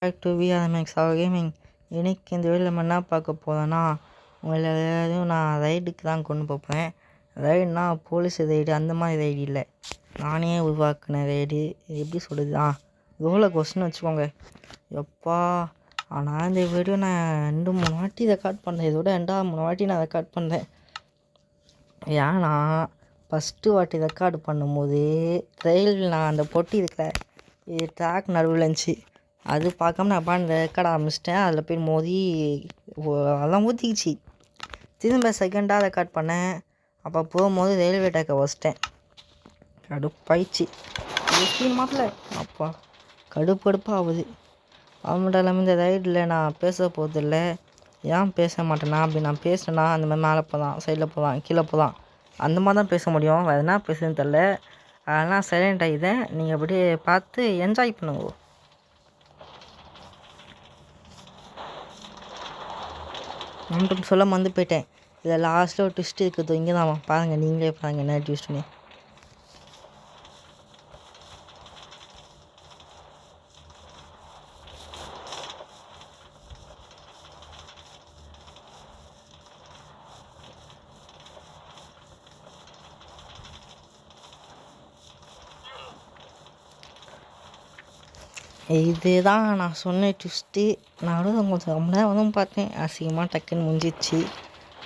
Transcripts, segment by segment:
Back to விஆர்எம்எக்ஸ் gaming. இன்னைக்கு இந்த வீடியோவில் நம்ம என்ன பார்க்க போதோன்னா, உங்களை எல்லாரையும் நான் ரைடுக்கு தான் கொண்டு போகிறேன். ரைடுனா போலீஸ் ரைடு அந்த மாதிரி ரைடு இல்லை, நானே உருவாக்கின ரைடு. இது எப்படி சொல்கிறது, ரோலை கொஸ்டின் வச்சுக்கோங்க. எப்பா ஆனால் இந்த வீடியோ நான் 2-3 வாட்டி ரெக்கார்ட் பண்ணேன். இதோட 2-3 வாட்டி நான் ரெக்கார்ட் பண்ணேன். ஏன்னா ஃபஸ்ட்டு வாட்டி ரெக்கார்டு பண்ணும்போது ட்ரெயில் நான் அந்த பொட்டி இருக்கிற இது ட்ராக் நடுவில் இருந்துச்சு. அது பார்க்காம நான் பாட்டு ரெக்கார்ட் ஆரம்பிச்சிட்டேன். அதில் போய் மோதி அதெல்லாம் ஊற்றிக்கிச்சு. திரும்ப செகண்டாக ரெக்கார்ட் பண்ணேன். அப்போ போகும்போது ரயில்வே டேக்கை வச்சிட்டேன். கடுப்பாயிடுச்சு. ஸ்பீன் மாட்டல அப்பா, கடுப்பாக ஆகுது. அது மட்டும் இல்லாமல் இந்த ரைடில் நான் பேச போகிறதில்ல. ஏன் பேச மாட்டேன்னா, அப்படி நான் பேசினேன்னா அந்த மாதிரி மேலே போகலாம், சைடில் போகலாம், கீழே போகலாம், அந்த மாதிரி தான் பேச முடியும். வேறு என்ன பேசுன்னு தெரில. அதெல்லாம் சைலண்ட் ஆகிதேன். நீங்கள் அப்படியே பார்த்து என்ஜாய் பண்ணுங்க. ஒன்றும் சொல்ல மறந்து போயிட்டேன். இதில் லாஸ்ட்டில் ஒரு ட்விஸ்ட் இருக்குது, இங்கே தான் பாருங்கள், நீங்களே பாருங்கள் என்ன ட்விஸ்ட்டுன்னு. இதுதான் நான் சொன்ன ட்விஸ்ட்டு. நானும் கொஞ்சம் ரொம்ப நேரம் பார்த்தேன். அசிங்கமாக டக்குன்னு முடிஞ்சிச்சு.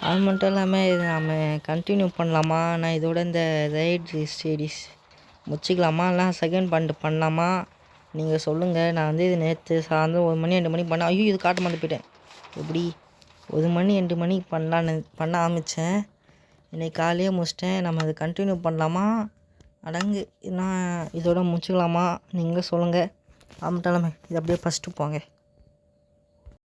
அது மட்டும் இல்லாமல் இதை நம்ம கண்டினியூ பண்ணலாமா, நான் இதோட இந்த ரைட் சீரீஸ் முடிச்சிக்கலாமா, இல்லை செகண்ட் பண்ணலாமா, நீங்கள் சொல்லுங்கள். நான் வந்து இது நேற்று சாயந்தரம் 1 மணி 2 மணிக்கு பண்ணேன். ஐயோ இது காட்ட மாட்டே போயிட்டேன். எப்படி 1 மணி 2 மணிக்கு பண்ண ஆரம்பித்தேன். இன்றைக்கி காலையே முடிச்சிட்டேன். நம்ம அதை கண்டினியூ பண்ணலாமா, அடங்கு நான் இதோட முடிச்சிக்கலாமா, நீங்கள் சொல்லுங்கள். ஆமாட்டாலுமே இது அப்படியே ஃபஸ்ட்டு போங்க.